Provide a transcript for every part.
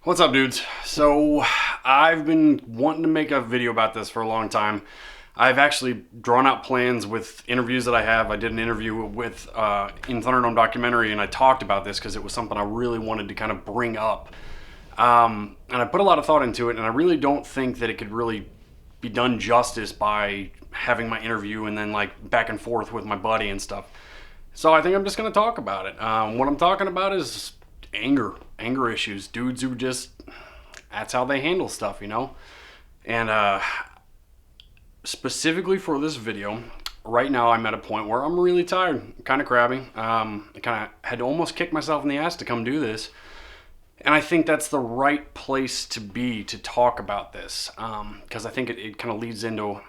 What's up, dudes? So I've been wanting to make a video about this for a long time. I've actually drawn out plans with interviews that I have. I did an interview with in Thunderdome documentary, and I talked about this because it was something I really wanted to kind of bring up. And I put a lot of thought into it, and I really don't think that it could really be done justice by having my interview and then like back and forth with my buddy and stuff. So I think I'm just going to talk about it. What I'm talking about is anger issues. Dudes who just, that's how they handle stuff, you know? And specifically for this video, right now I'm at a point where I'm really tired, kind of crabby. I kind of had to almost kick myself in the ass to come do this. And I think that's the right place to be to talk about this, because I think it kind of leads into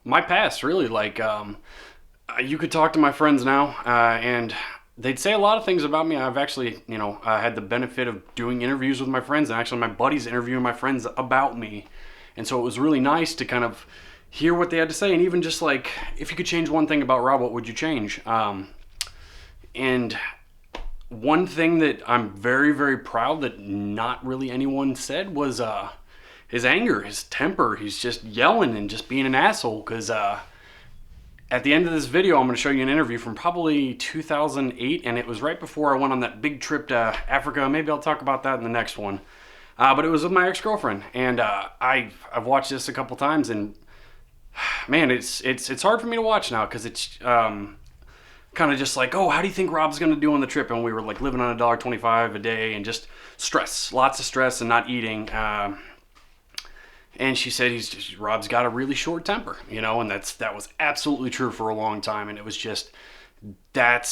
my past, really. Like, you could talk to my friends now, and they'd say a lot of things about me. I've actually, had the benefit of doing interviews with my friends, and actually my buddies interviewing my friends about me. And so it was really nice to kind of hear what they had to say, and even just like, if you could change one thing about Rob, what would you change? And one thing that I'm very, very proud that not really anyone said was his anger, his temper. He's just yelling and just being an asshole, because at the end of this video, I'm going to show you an interview from probably 2008, and it was right before I went on that big trip to Africa. Maybe I'll talk about that in the next one. But it was with my ex-girlfriend, and I've watched this a couple times, and man, it's hard for me to watch now, because it's kind of just like, oh, how do you think Rob's going to do on the trip? And we were like living on $1.25 a day, and just stress, lots of stress, and not eating. And she said Rob's got a really short temper, and that was absolutely true for a long time. And it was just, that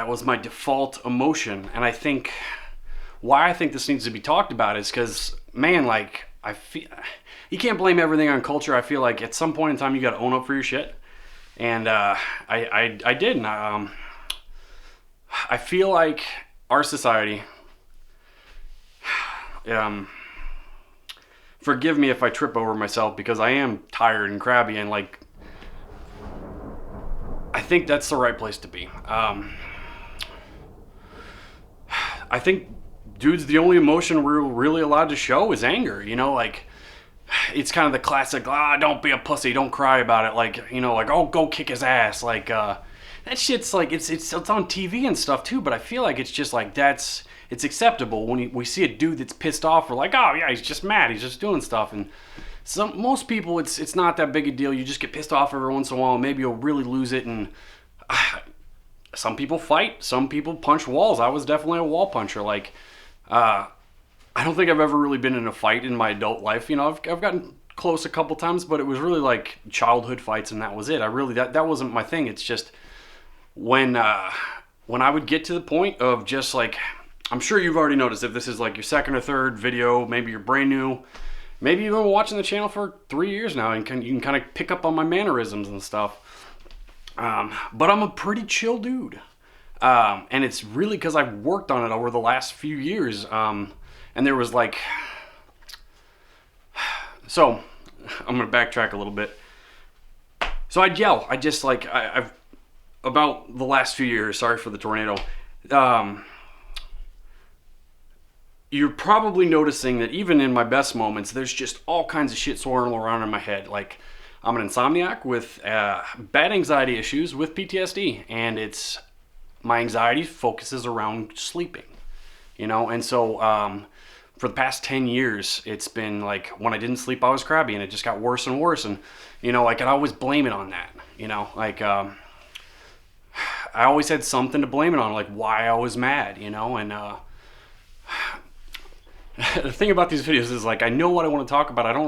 was my default emotion. And I think why I think this needs to be talked about is because, man, like, I feel you can't blame everything on culture. I feel like at some point in time you got to own up for your shit. And I did. And I feel like our society, forgive me if I trip over myself, because I am tired and crabby, and like, I think that's the right place to be. I think, dudes, the only emotion we're really allowed to show is anger. Like, it's kind of the classic, don't be a pussy, don't cry about it. Like, like, oh, go kick his ass. Like, that shit's like, it's on TV and stuff too, but I feel like it's just like, it's acceptable when we see a dude that's pissed off. We're like, oh yeah, he's just mad, he's just doing stuff. And most people, it's not that big a deal. You just get pissed off every once in a while, and maybe you'll really lose it. And some people fight, some people punch walls. I was definitely a wall puncher. Like, I don't think I've ever really been in a fight in my adult life. I've gotten close a couple times, but it was really like childhood fights, and that was it. That wasn't my thing. It's just when I would get to the point of just like, I'm sure you've already noticed, if this is like your second or third video, maybe you're brand new, maybe you've been watching the channel for 3 years now, and you can kind of pick up on my mannerisms and stuff. But I'm a pretty chill dude. And it's really because I've worked on it over the last few years. And there was like, so I'm going to backtrack a little bit. So I'd yell. I just like, I've, about the last few years, sorry for the tornado. You're probably noticing that even in my best moments, there's just all kinds of shit swirling around in my head. Like, I'm an insomniac with bad anxiety issues with PTSD, and my anxiety focuses around sleeping, and so for the past 10 years, it's been like, when I didn't sleep, I was crabby, and it just got worse and worse. And I could always blame it on that. Like, I always had something to blame it on, like why I was mad, and the thing about these videos is, like, I know what I want to talk about. I don't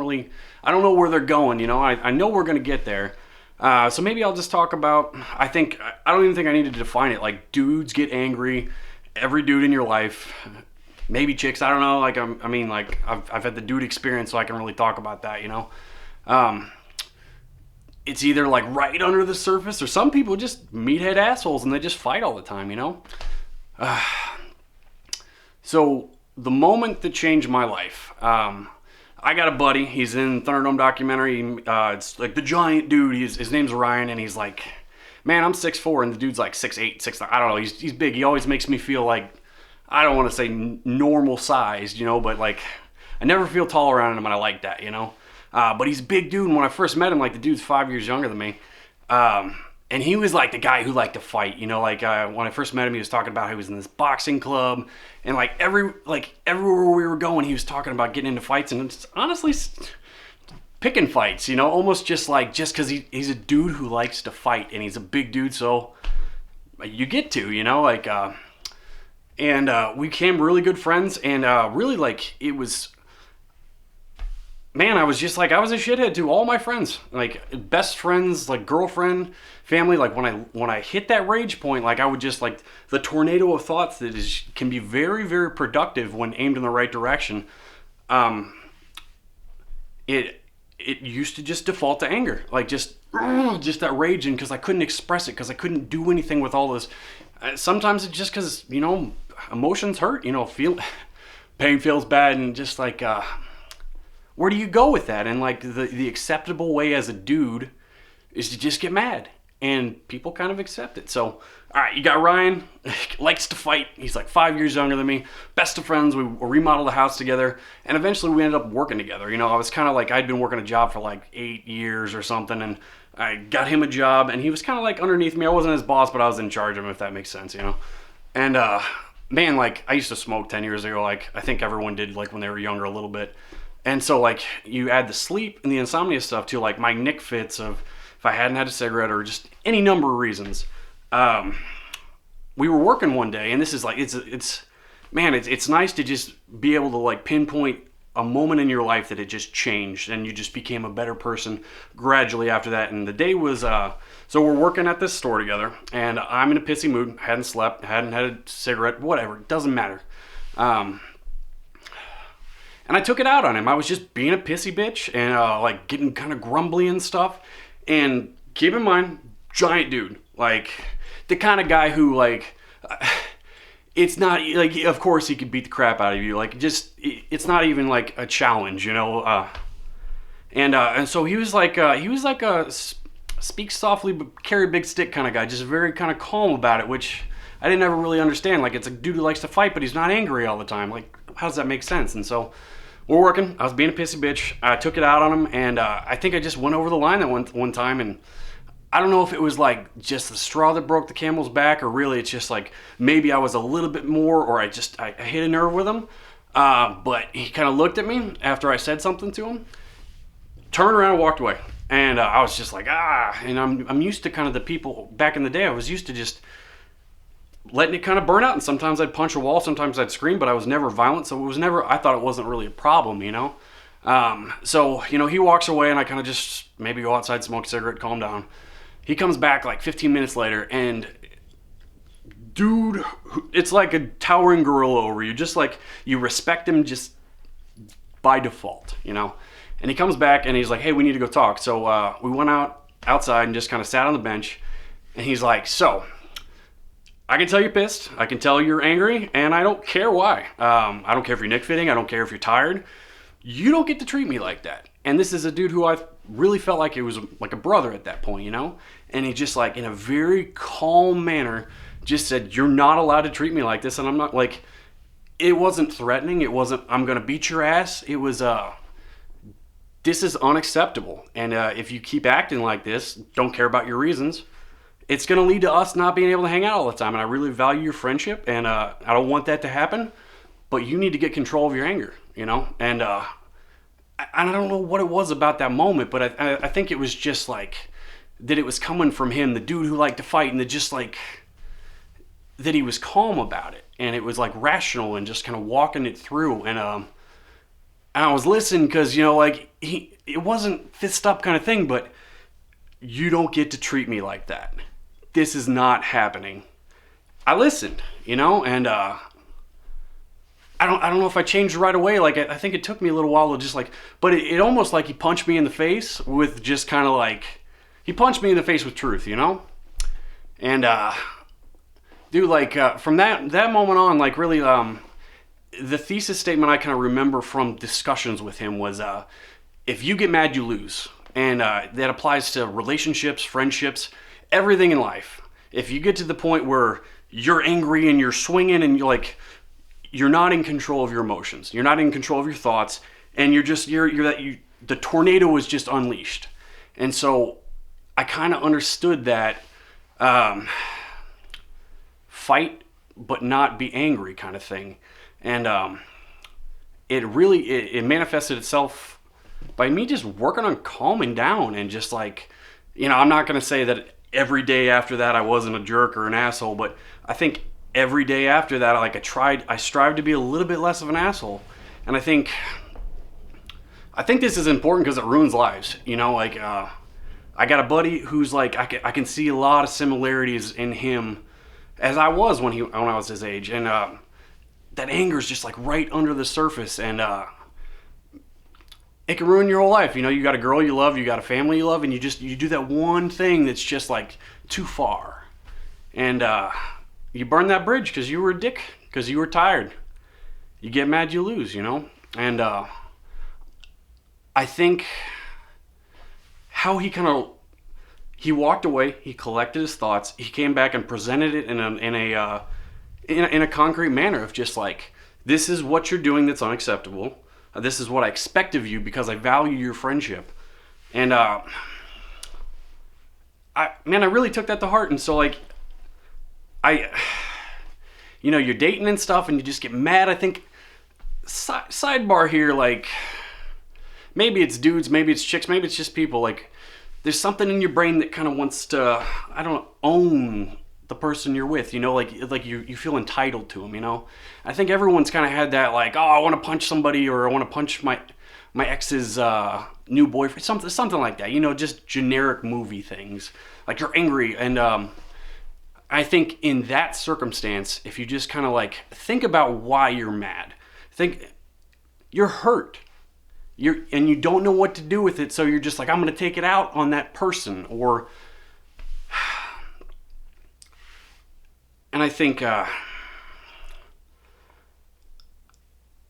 know where they're going, I know we're going to get there. So maybe I'll just talk about, I don't even think I need to define it. Like, dudes get angry, every dude in your life, maybe chicks, I don't know. Like, I've had the dude experience, so I can really talk about that, it's either like right under the surface, or some people just meathead assholes and they just fight all the time, So the moment that changed my life, I got a buddy. He's in Thunderdome documentary. It's like the giant dude. His name's Ryan, and he's like, man, I'm 6'4", and the dude's like 6'8", 6'9". I don't know. He's big. He always makes me feel like I don't want to say normal sized, you know, but like I never feel tall around him, and I like that, you know. But he's a big dude, and when I first met him, like the dude's 5 years younger than me. And he was like the guy who liked to fight, you know, like when I first met him, he was talking about how he was in this boxing club, and like everywhere we were going, he was talking about getting into fights, and it's honestly picking fights, you know, almost just because he's a dude who likes to fight, and he's a big dude, so you get to, you know, like, and we became really good friends, and really like it was. Man, I was a shithead to all my friends, like best friends, like girlfriend, family. Like when I hit that rage point, like I would just like the tornado of thoughts that can be very, very productive when aimed in the right direction. It used to just default to anger, like just that rage, and because I couldn't express it, because I couldn't do anything with all this. Sometimes it's just because, you know, emotions hurt, you know, pain feels bad, and just like. Where do you go with that? And like the acceptable way as a dude is to just get mad, and people kind of accept it. So, all right, you got Ryan, likes to fight. He's like 5 years younger than me, best of friends. We remodeled the house together, and eventually we ended up working together. You know, I was kind of like, I'd been working a job for like 8 years or something, and I got him a job, and he was kind of like underneath me. I wasn't his boss, but I was in charge of him, if that makes sense, you know. And man, like I used to smoke 10 years ago. Like I think everyone did, like when they were younger a little bit. And so, like, you add the sleep and the insomnia stuff to, like, my nick fits of if I hadn't had a cigarette or just any number of reasons. We were working one day, and this is like, it's nice to just be able to, like, pinpoint a moment in your life that it just changed, and you just became a better person gradually after that. And the day was, so we're working at this store together, and I'm in a pissy mood, hadn't slept, hadn't had a cigarette, whatever, it doesn't matter. And I took it out on him. I was just being a pissy bitch and like getting kind of grumbly and stuff. And keep in mind, giant dude. Like the kind of guy who like, it's not like, of course he could beat the crap out of you. Like just, it's not even like a challenge, you know? And so he was like a speak softly but carry a big stick kind of guy. Just very kind of calm about it, which I didn't ever really understand. Like it's a dude who likes to fight, but he's not angry all the time. Like, how does that make sense? And so we're working. I was being a pissy bitch. I took it out on him, and I think I just went over the line that one time, and I don't know if it was like just the straw that broke the camel's back, or really it's just like maybe I was a little bit more, or I hit a nerve with him. But he kind of looked at me after I said something to him, turned around and walked away. And I was just like, and I'm used to kind of the people back in the day. I was used to just letting it kind of burn out, and sometimes I'd punch a wall, sometimes I'd scream, but I was never violent, so it was never, I thought it wasn't really a problem, you know? So, you know, he walks away, and I kind of just maybe go outside, smoke a cigarette, calm down. He comes back like 15 minutes later, and dude, it's like a towering gorilla over you, just like you respect him just by default, you know? And he comes back, and he's like, hey, we need to go talk. So we went outside and just kind of sat on the bench, and he's like, so I can tell you're pissed, I can tell you're angry, and I don't care why. I don't care if you're nick fitting, I don't care if you're tired. You don't get to treat me like that. And this is a dude who I really felt like it was like a brother at that point, you know? And he just like, in a very calm manner, just said, you're not allowed to treat me like this. And I'm not like, it wasn't threatening, it wasn't, I'm gonna beat your ass. It was, this is unacceptable. And if you keep acting like this, don't care about your reasons, it's going to lead to us not being able to hang out all the time. And I really value your friendship, and I don't want that to happen, but you need to get control of your anger, you know? And I don't know what it was about that moment, but I think it was just like that it was coming from him, the dude who liked to fight, and just like that he was calm about it. And it was like rational and just kind of walking it through. And I was listening because, you know, like it wasn't fist up kind of thing, but you don't get to treat me like that. This is not happening. I listened, you know, and I don't know if I changed right away. Like I think it took me a little while to just like, but it almost like he punched me in the face with just kind of like, he punched me in the face with truth, you know? And dude, like from that moment on, like really the thesis statement I kind of remember from discussions with him was if you get mad, you lose. And that applies to relationships, friendships, everything in life. If you get to the point where you're angry and you're swinging and you're like, you're not in control of your emotions. You're not in control of your thoughts, and the tornado was just unleashed. And so I kind of understood that fight but not be angry kind of thing. And it manifested itself by me just working on calming down and just like, I'm not going to say that every day after that I wasn't a jerk or an asshole, but I think every day after that, I strived to be a little bit less of an asshole. And I think this is important because it ruins lives. I got a buddy who's like, I can see a lot of similarities in him as I was when I was his age. And that anger is just like right under the surface, and it can ruin your whole life. You got a girl you love, you got a family you love, and you do that one thing that's just like too far. And you burn that bridge because you were a dick, because you were tired. You get mad, you lose, And I think how he walked away, he collected his thoughts, he came back and presented it in a concrete manner of just like, this is what you're doing that's unacceptable. This is what I expect of you because I value your friendship. And I really took that to heart. And so like, you're dating and stuff and you just get mad. I think sidebar here, like maybe it's dudes, maybe it's chicks, maybe it's just people. Like there's something in your brain that kind of wants to, own the person you're with, like you feel entitled to them, I think everyone's kind of had that, like, oh, I want to punch somebody, or I want to punch my ex's new boyfriend, something like that, just generic movie things. Like you're angry, and I think in that circumstance, if you just kind of like think about why you're mad, think you're hurt, and you don't know what to do with it, so you're just like, I'm going to take it out on that person, or. And I think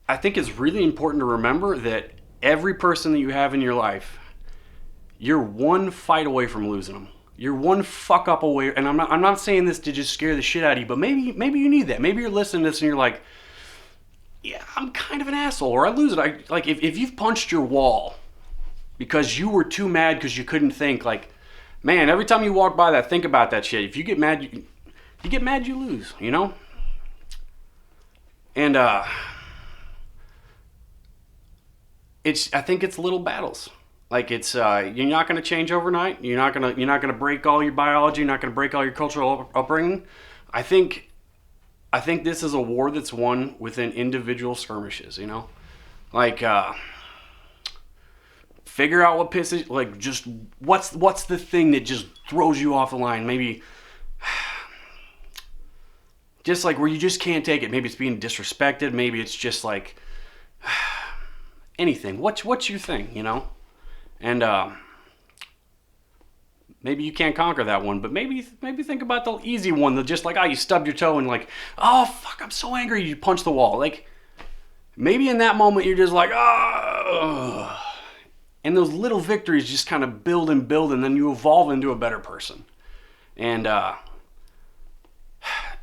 it's really important to remember that every person that you have in your life, you're one fight away from losing them. You're one fuck up away. And I'm not saying this to just scare the shit out of you, but maybe you need that. Maybe you're listening to this and you're like, yeah, I'm kind of an asshole, or I lose it. If you've punched your wall because you were too mad because you couldn't think, like, man, every time you walk by that, think about that shit. If you get mad, you lose, And I think it's little battles. Like it's you're not going to change overnight. You're not going to break all your biology. You're not going to break all your cultural upbringing. I think this is a war that's won within individual skirmishes. Like figure out what pisses, like just what's the thing that just throws you off the line. Maybe. Just like where you just can't take it. Maybe it's being disrespected. Maybe it's just like anything. What's your thing, And maybe you can't conquer that one, but maybe think about the easy one. Just like, you stubbed your toe and like, oh fuck, I'm so angry. You punch the wall. Like maybe in that moment you're just like, oh. And those little victories just kind of build, and then you evolve into a better person. And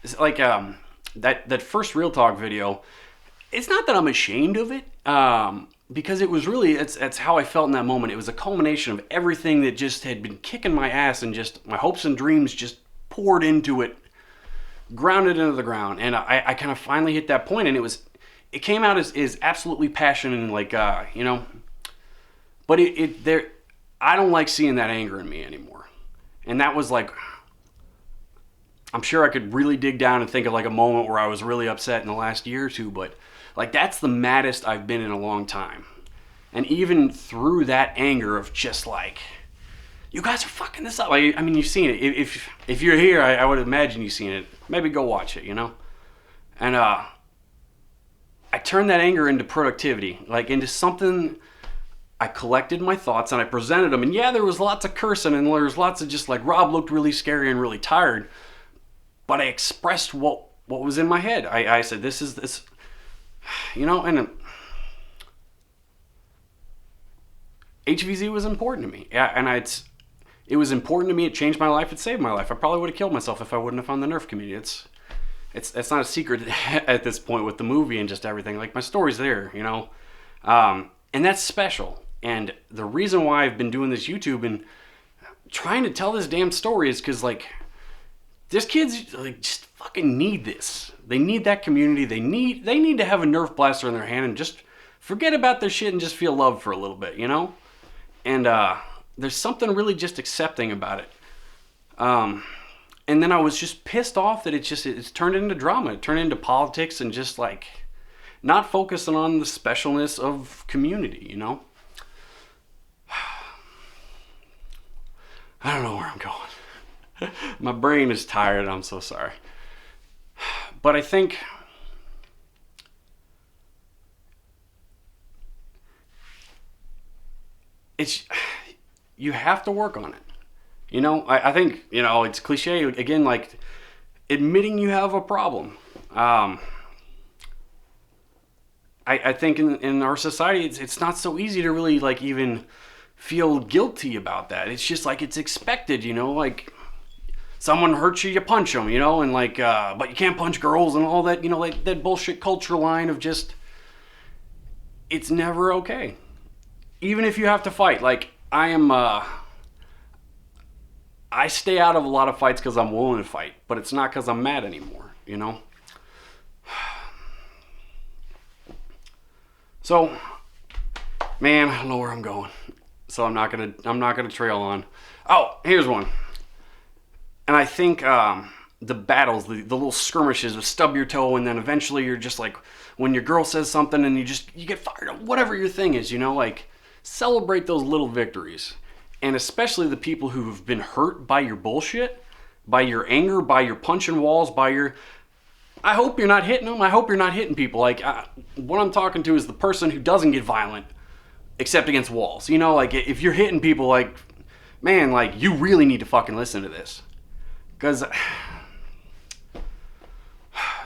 it's like that first Real Talk video, it's not that I'm ashamed of it, because it was really, it's how I felt in that moment. It was a culmination of everything that just had been kicking my ass, and just my hopes and dreams just poured into it, grounded into the ground. And I kind of finally hit that point, and it came out as absolutely passionate, and like, but I don't like seeing that anger in me anymore. And that was like, I'm sure I could really dig down and think of like a moment where I was really upset in the last year or two, but like that's the maddest I've been in a long time. And even through that anger of just like, you guys are fucking this up. Like, you've seen it. If you're here, I would imagine you've seen it. Maybe go watch it, And I turned that anger into productivity, like into something. I collected my thoughts and I presented them. And yeah, there was lots of cursing and there was lots of just like, Rob looked really scary and really tired. But I expressed what was in my head. I said, this is this, and HVZ was important to me. Yeah, and it was important to me. It changed my life. It saved my life. I probably would have killed myself if I wouldn't have found the Nerf community. it's not a secret at this point with the movie and just everything. Like, my story's there, and that's special. And the reason why I've been doing this YouTube and trying to tell this damn story is because, like, this kids like just fucking need this. They need that community. They need to have a Nerf blaster in their hand and just forget about their shit and just feel love for a little bit, And there's something really just accepting about it. And then I was just pissed off that it's turned into drama. It turned into politics and just like not focusing on the specialness of community, I don't know where I'm going. My brain is tired. I'm so sorry. But I think you have to work on it. I think, it's cliche again, like admitting you have a problem. I think in our society, it's not so easy to really like even feel guilty about that. It's just like it's expected, like someone hurts you, you punch them, and like, but you can't punch girls and all that, like that bullshit culture line of just, it's never okay. Even if you have to fight, like I stay out of a lot of fights because I'm willing to fight, but it's not because I'm mad anymore, So, man, I don't know where I'm going. So I'm not gonna trail on. Oh, here's one. And I think the battles, the little skirmishes with stub your toe, and then eventually you're just like, when your girl says something and you get fired up, whatever your thing is, like celebrate those little victories. And especially the people who've been hurt by your bullshit, by your anger, by your punching walls, I hope you're not hitting them. I hope you're not hitting people. Like, what I'm talking to is the person who doesn't get violent, except against walls. Like, if you're hitting people, like, man, like, you really need to fucking listen to this. Because,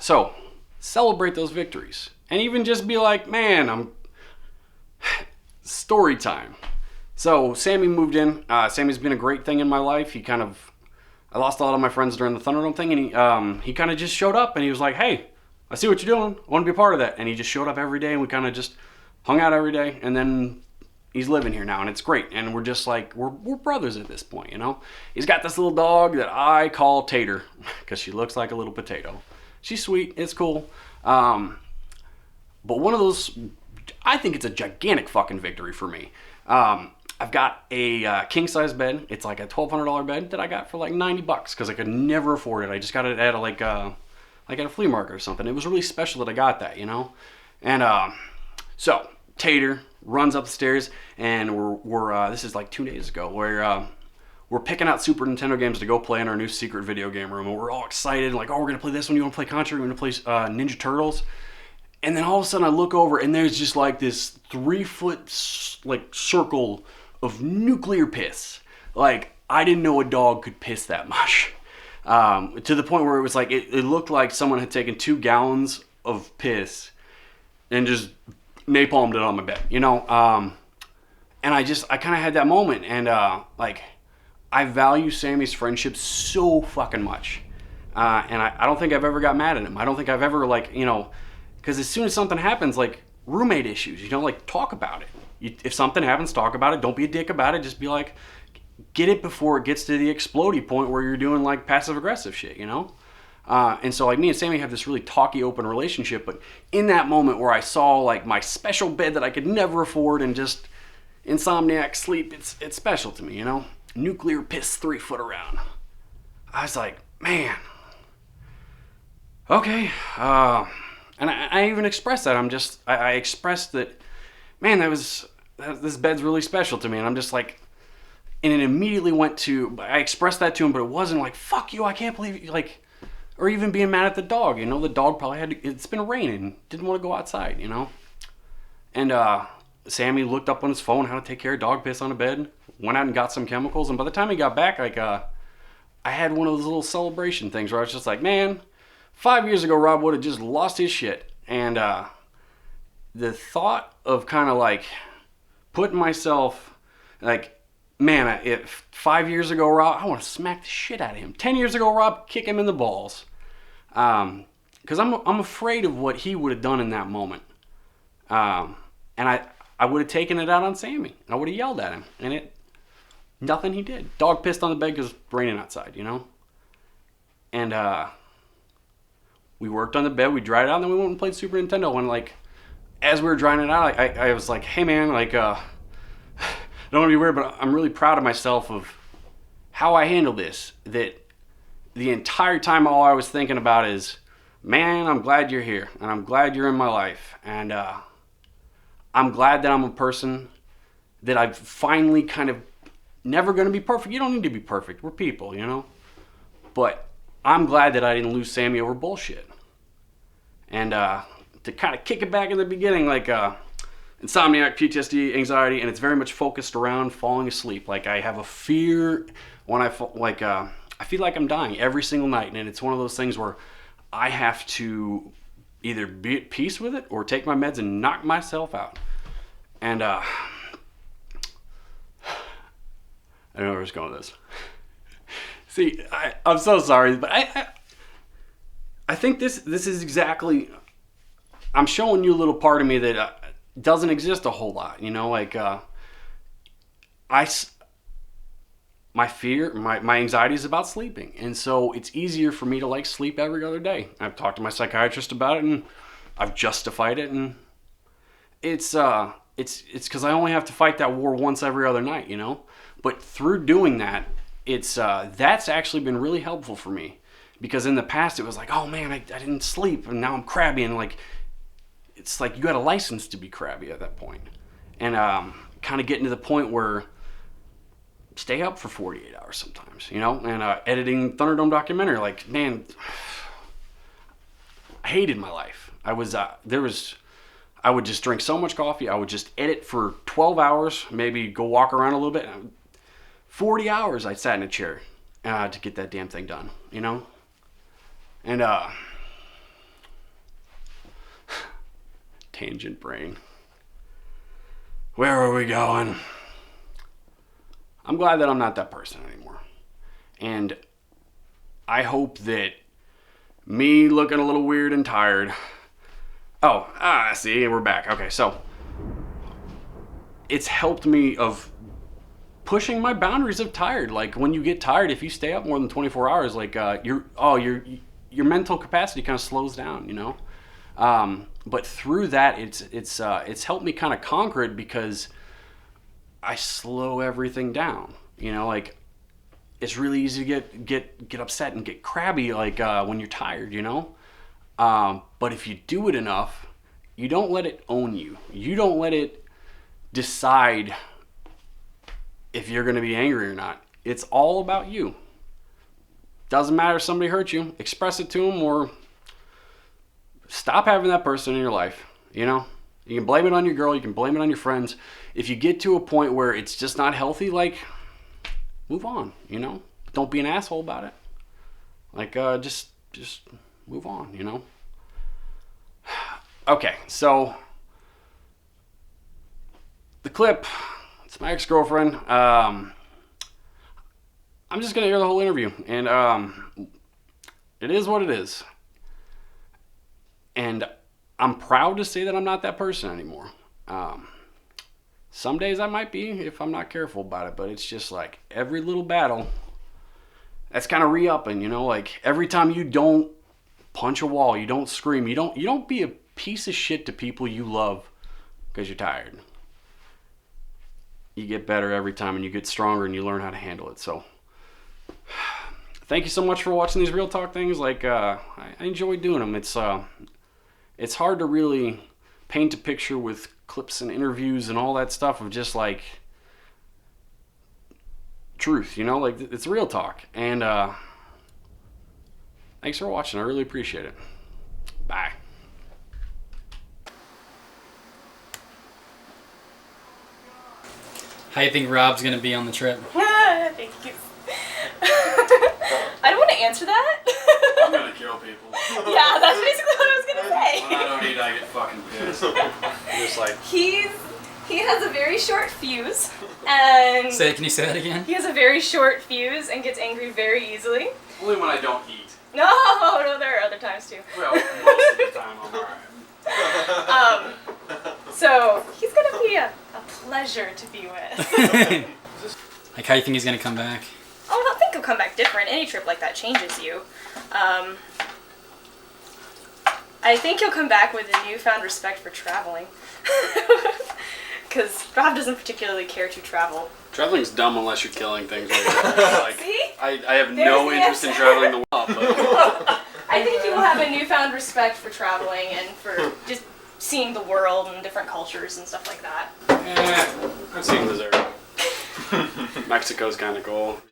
so, celebrate those victories. And even just be like, man, story time. So, Sammy moved in. Sammy's been a great thing in my life. I lost a lot of my friends during the Thunderdome thing, and he kind of just showed up, and he was like, hey, I see what you're doing. I want to be a part of that. And he just showed up every day, and we kind of just hung out every day, and then he's living here now, and it's great. And we're just like, we're brothers at this point, He's got this little dog that I call Tater, because she looks like a little potato. She's sweet. It's cool. But one of those, I think it's a gigantic fucking victory for me. I've got a king-size bed. It's like a $1,200 bed that I got for like $90 because I could never afford it. I just got it at at a flea market or something. It was really special that I got that, And so Tater runs up the stairs, and we're this is like 2 days ago, where we're picking out Super Nintendo games to go play in our new secret video game room, and we're all excited, like, oh, we're gonna play this one. You want to play Contra? We're gonna play Ninja Turtles. And then all of a sudden I look over, and there's just like this 3-foot like circle of nuclear piss. Like, I didn't know a dog could piss that much. To the point where it was like, it looked like someone had taken 2 gallons of piss and just napalmed it on my bed, And I kind of had that moment, and like, I value Sammy's friendship so fucking much. And I don't think I've ever got mad at him. I don't think I've ever, like, because as soon as something happens, like roommate issues, like, talk about it. If something happens, talk about it. Don't be a dick about it. Just be like, get it before it gets to the explodey point where you're doing like passive aggressive shit, And so like me and Sammy have this really talky, open relationship. But in that moment where I saw like my special bed that I could never afford and just insomniac sleep, it's special to me, Nuclear piss 3 foot around. I was like, man, okay. And I even expressed that. I expressed that, man, this bed's really special to me. And I'm just like, and it immediately went to, I expressed that to him, but it wasn't like, fuck you, I can't believe you, like, or even being mad at the dog, the dog probably it's been raining, didn't want to go outside, And Sammy looked up on his phone how to take care of dog piss on a bed, went out and got some chemicals, and by the time he got back, like, I had one of those little celebration things where I was just like, man, 5 years ago, Rob would have just lost his shit. And the thought of kind of like putting myself, like, man, if 5 years ago, Rob, I want to smack the shit out of him. 10 years ago, Rob, kick him in the balls. because I'm afraid of what he would have done in that moment. And I would have taken it out on Sammy. I would have yelled at him, and nothing he did. Dog pissed on the bed because it's raining outside, you know? And we worked on the bed, we dried it out, and then we went and played Super Nintendo. And like, as we were drying it out, I was like, hey man, like, I don't want to be weird, but I'm really proud of myself of how I handled this. That the entire time all I was thinking about is, man, I'm glad you're here, and I'm glad you're in my life, and I'm glad that I'm a person that I've finally kind of never going to be perfect. You don't need to be perfect. We're people, you know? But I'm glad that I didn't lose Sammy over bullshit. And to kind of kick it back in the beginning, like insomniac, PTSD, anxiety, and it's very much focused around falling asleep. Like I have a fear when I feel like I'm dying every single night. And it's one of those things where I have to either be at peace with it or take my meds and knock myself out. And I don't know where it's going with this. See, I'm so sorry, but I think this is exactly, I'm showing you a little part of me that doesn't exist a whole lot, you know, like my fear, my anxiety is about sleeping, and so it's easier for me to like sleep every other day. I've talked to my psychiatrist about it, and I've justified it, and it's because I only have to fight that war once every other night, you know. But through doing that, that's actually been really helpful for me, because in the past it was like, oh man, I didn't sleep, and now I'm crabby, and like it's like you got a license to be crabby at that point, and kind of getting to the point where stay up for 48 hours sometimes, you know, and editing Thunderdome documentary, like, man, I hated my life. I would just drink so much coffee. I would just edit for 12 hours, maybe go walk around a little bit. 40 hours I sat in a chair to get that damn thing done, you know? And tangent brain. Where are we going? I'm glad that I'm not that person anymore. And I hope that me looking a little weird and tired. See, we're back. Okay, so it's helped me of pushing my boundaries of tired. Like when you get tired, if you stay up more than 24 hours, like your mental capacity kind of slows down, you know? But through that, it's helped me kind of conquer it, because I slow everything down, you know, like it's really easy to get upset and get crabby, like when you're tired, you know. But if you do it enough, you don't let it own you. You don't let it decide if you're going to be angry or not. It's all about you. Doesn't matter if somebody hurt you, express it to them, or stop having that person in your life, you know. You can blame it on your girl, you can blame it on your friends. If you get to a point where it's just not healthy, like, move on, you know? Don't be an asshole about it. Like, just move on, you know? Okay, so the clip, it's my ex-girlfriend. I'm just going to hear the whole interview, and it is what it is. And I'm proud to say that I'm not that person anymore. Some days I might be if I'm not careful about it, but it's just like every little battle, that's kind of re-upping, you know, like every time you don't punch a wall, you don't scream, you don't be a piece of shit to people you love because you're tired. You get better every time, and you get stronger, and you learn how to handle it. So thank you so much for watching these real talk things. Like I enjoy doing them. It's hard to really paint a picture with clips and interviews and all that stuff of just like truth, you know, like it's real talk. And thanks for watching. I really appreciate it. Bye. How do you think Rob's gonna be on the trip? Thank you. I don't want to answer that. I'm gonna kill people. Yeah, that's basically what I was gonna say. When I don't eat, I get fucking pissed. Just like He has a very short fuse, and Can you say that again? he has a very short fuse and gets angry very easily. only when I don't eat. No, there are other times too. Well, most of the time I'm alright. So he's gonna be a pleasure to be with. Like, how you think he's gonna come back? Oh, I think he'll come back different. Any trip like that changes you. I think he'll come back with a newfound respect for traveling. Because Rob doesn't particularly care to travel. Traveling's dumb unless you're killing things. Like, See? I have no the interest in answer. traveling the world. But I think you will have a newfound respect for traveling and for just seeing the world and different cultures and stuff like that. I've seen dessert. Mexico's kind of cool.